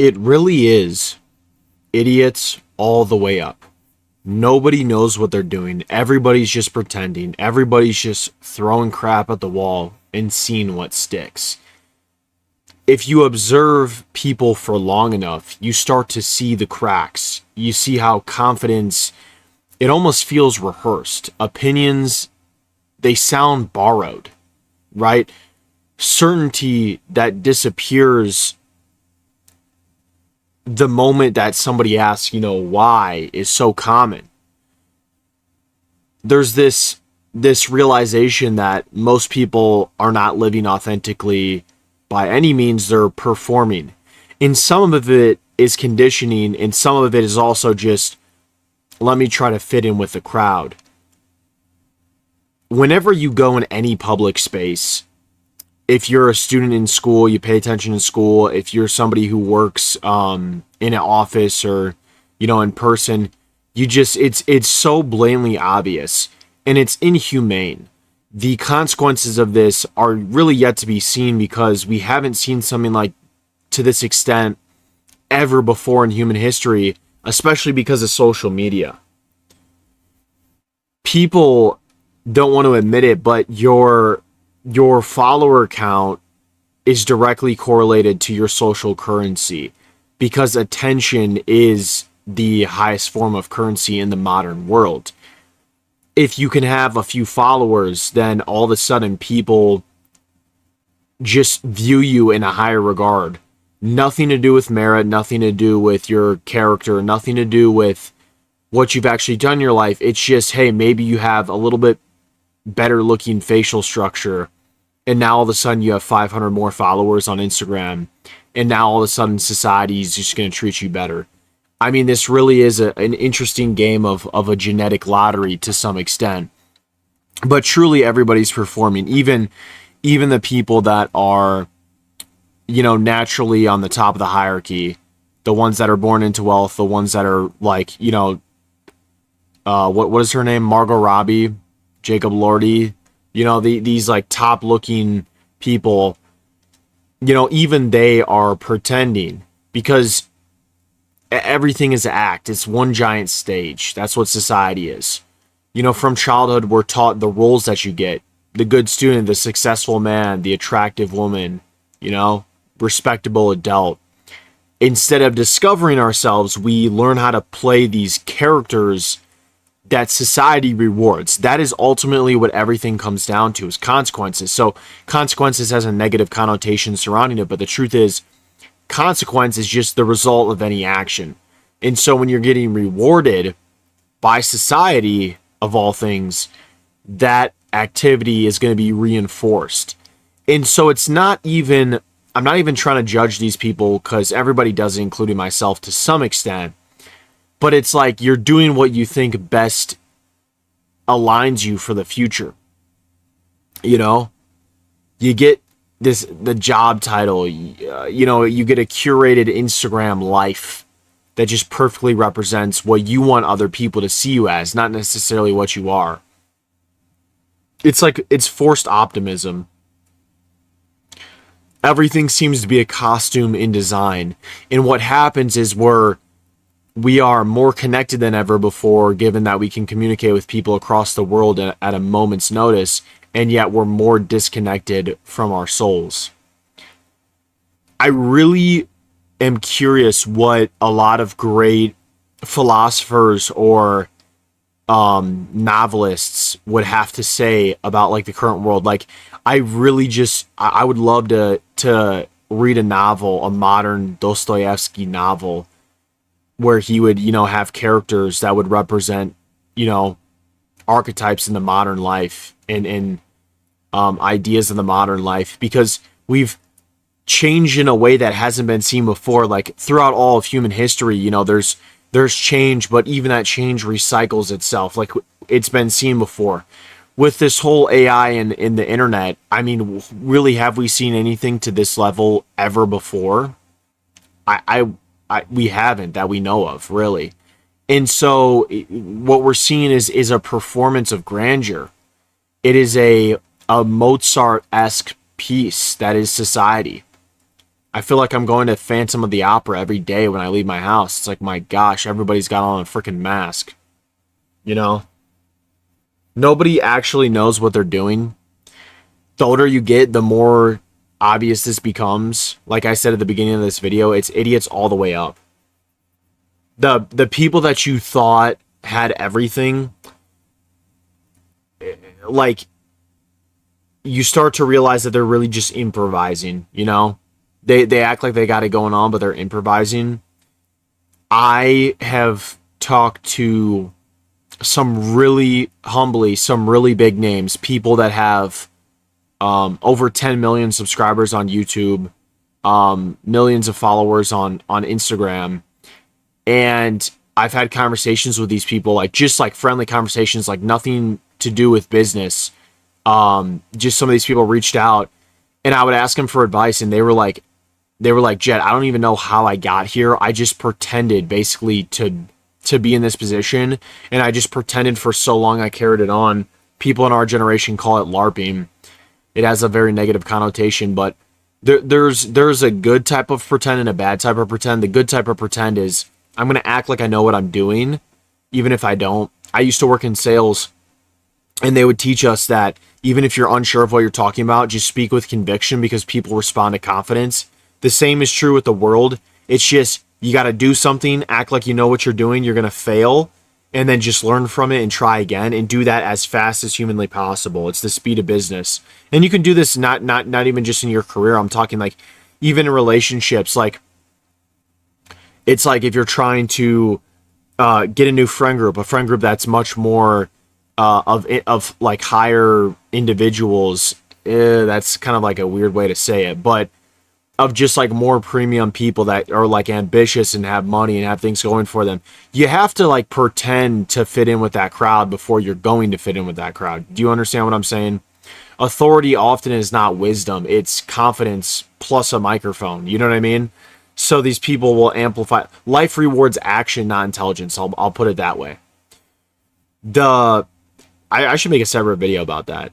It really is idiots all the way up. Nobody knows what they're doing. Everybody's just pretending. Everybody's just throwing crap at the wall and seeing what sticks. If you observe people for long enough, you start to see the cracks. You see how confidence, it almost feels rehearsed. Opinions, they sound borrowed, right? Certainty that disappears the moment that somebody asks, why, is so common. There's this realization that most people are not living authentically by any means. They're performing. And some of it is conditioning, and some of it is also just, let me try to fit in with the crowd. Whenever you go in any public space, if you're a student in school, you pay attention in school. If you're somebody who works in an office or, in person, it's so blatantly obvious, and it's inhumane. The consequences of this are really yet to be seen, because we haven't seen something like to this extent ever before in human history, especially because of social media. People don't want to admit it, but your follower count is directly correlated to your social currency, because attention is the highest form of currency in the modern world. If you can have a few followers, then all of a sudden people just view you in a higher regard. Nothing to do with merit, nothing to do with your character, nothing to do with what you've actually done in your life. It's just, hey, maybe you have a little bit better looking facial structure, and now all of a sudden you have 500 more followers on Instagram, and now all of a sudden society is just going to treat you better. I mean, this really is an interesting game of a genetic lottery to some extent, but truly everybody's performing. Even the people that are, naturally on the top of the hierarchy, the ones that are born into wealth, the ones that are like, what is her name? Margot Robbie, Jacob Lordy, these like top looking people, even they are pretending, because everything is an act. It's one giant stage. That's what society is. From childhood, we're taught the roles that you get: the good student, the successful man, the attractive woman, respectable adult. Instead of discovering ourselves, we learn how to play these characters that society rewards. That is ultimately what everything comes down to, is consequences. So consequences has a negative connotation surrounding it, but the truth is, consequence is just the result of any action. And so when you're getting rewarded by society, of all things, that activity is going to be reinforced. And so it's not even, I'm not even trying to judge these people, because everybody does it, including myself to some extent. But it's like you're doing what you think best aligns you for the future. You get the job title, you get a curated Instagram life that just perfectly represents what you want other people to see you as, not necessarily what you are. It's like, it's forced optimism. Everything seems to be a costume in design. And what happens is we are more connected than ever before, given that we can communicate with people across the world at a moment's notice, and yet we're more disconnected from our souls. I really am curious what a lot of great philosophers or novelists would have to say about like the current world. Like, I would love to read a novel, a modern Dostoevsky novel, where he would, have characters that would represent, archetypes in the modern life and ideas of the modern life, because we've changed in a way that hasn't been seen before. Like, throughout all of human history, there's change, but even that change recycles itself. Like, it's been seen before. With this whole AI and in the internet, I mean, really, have we seen anything to this level ever before? We haven't, that we know of, really. And so what we're seeing is a performance of grandeur. It is a Mozart-esque piece that is society. I feel like I'm going to Phantom of the Opera every day when I leave my house. It's like, my gosh, everybody's got on a freaking mask. You know? Nobody actually knows what they're doing. The older you get, the more obvious this becomes. Like I said at the beginning of this video, it's idiots all the way up. The people that you thought had everything, like, you start to realize that they're really just improvising, you know? They act like they got it going on, but they're improvising. I have talked to some really big names, people that have over 10 million subscribers on YouTube, millions of followers on Instagram, and I've had conversations with these people, like just like friendly conversations, like nothing to do with business. Just some of these people reached out, and I would ask them for advice, and they were like, Jed, I don't even know how I got here. I just pretended basically to be in this position, and I just pretended for so long I carried it on. People in our generation call it LARPing. It has a very negative connotation, but there's a good type of pretend and a bad type of pretend. The good type of pretend is I'm going to act like I know what I'm doing, even if I don't. I used to work in sales, and they would teach us that even if you're unsure of what you're talking about, just speak with conviction because people respond to confidence. The same is true with the world. It's just, you got to do something, act like you know what you're doing, you're going to fail, and then just learn from it and try again and do that as fast as humanly possible. It's the speed of business. And you can do this not even just in your career. I'm talking like even in relationships. Like, it's like if you're trying to get a new friend group, a friend group that's much more of like higher individuals. That's kind of like a weird way to say it, but of just like more premium people that are like ambitious and have money and have things going for them. You have to like pretend to fit in with that crowd before you're going to fit in with that crowd. Do you understand what I'm saying? Authority often is not wisdom. It's confidence plus a microphone. You know what I mean? So these people will amplify. Life rewards action, not intelligence. I'll put it that way. I should make a separate video about that.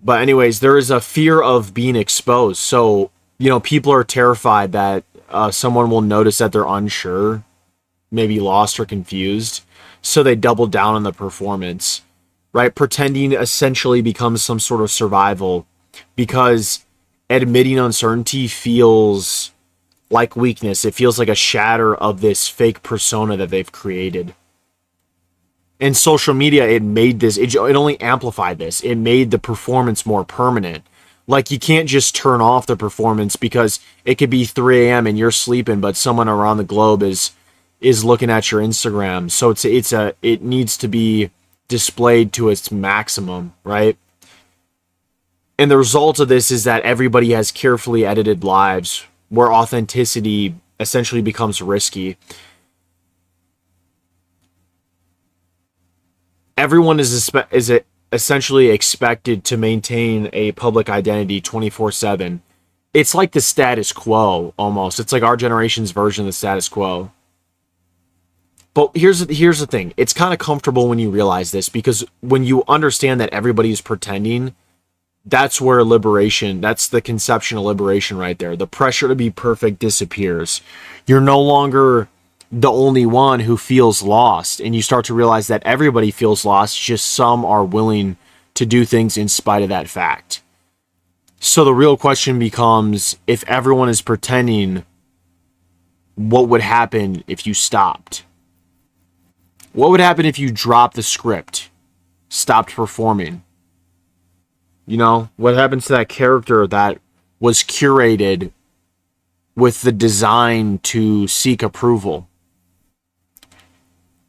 But anyways, there is a fear of being exposed. So, you know, people are terrified that someone will notice that they're unsure, maybe lost or confused. So they double down on the performance, right? Pretending essentially becomes some sort of survival because admitting uncertainty feels like weakness. It feels like a shatter of this fake persona that they've created. And social media, it made this, it only amplified this. It made the performance more permanent. Like, you can't just turn off the performance because it could be 3 a.m. and you're sleeping, but someone around the globe is looking at your Instagram. So it needs to be displayed to its maximum, right? And the result of this is that everybody has carefully edited lives where authenticity essentially becomes risky. Everyone is essentially expected to maintain a public identity 24/7. It's like the status quo almost. It's like our generation's version of the status quo. But here's the thing. It's kind of comfortable when you realize this, because when you understand that everybody is pretending, that's where liberation, that's the conception of liberation right there. The pressure to be perfect disappears. You're no longer the only one who feels lost, and you start to realize that everybody feels lost, just some are willing to do things in spite of that fact. So the real question becomes, if everyone is pretending, what would happen if you stopped? What would happen if you dropped the script, stopped performing? You know, what happens to that character that was curated with the design to seek approval?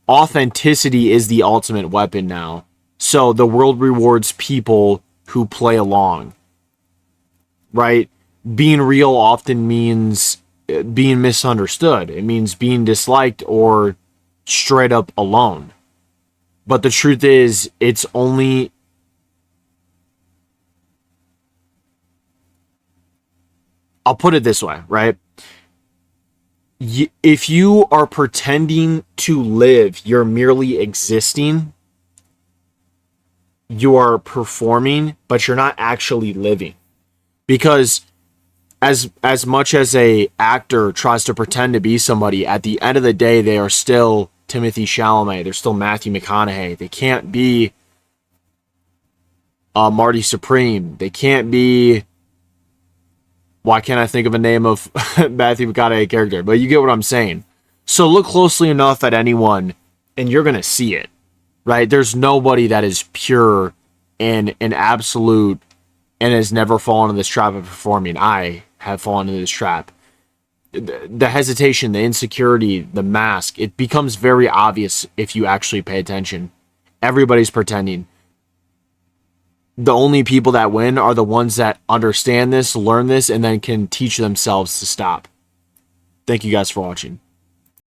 Authenticity is the ultimate weapon now. So the world rewards people who play along, right? Being real often means being misunderstood. It means being disliked or straight up alone. But the truth is, it's only... I'll put it this way, right? If you are pretending to live, you're merely existing. You are performing, but you're not actually living. Because as much as a actor tries to pretend to be somebody, at the end of the day, they are still Timothy Chalamet. They're still Matthew McConaughey. They can't be Marty Supreme. They can't be. Why can't I think of a name of Matthew McConaughey character? But you get what I'm saying. So look closely enough at anyone, and you're gonna see it, right? There's nobody that is pure and an absolute and has never fallen into this trap of performing. I have fallen into this trap. The hesitation, the insecurity, the mask, it becomes very obvious if you actually pay attention. Everybody's pretending. The only people that win are the ones that understand this, learn this, and then can teach themselves to stop. Thank you guys for watching.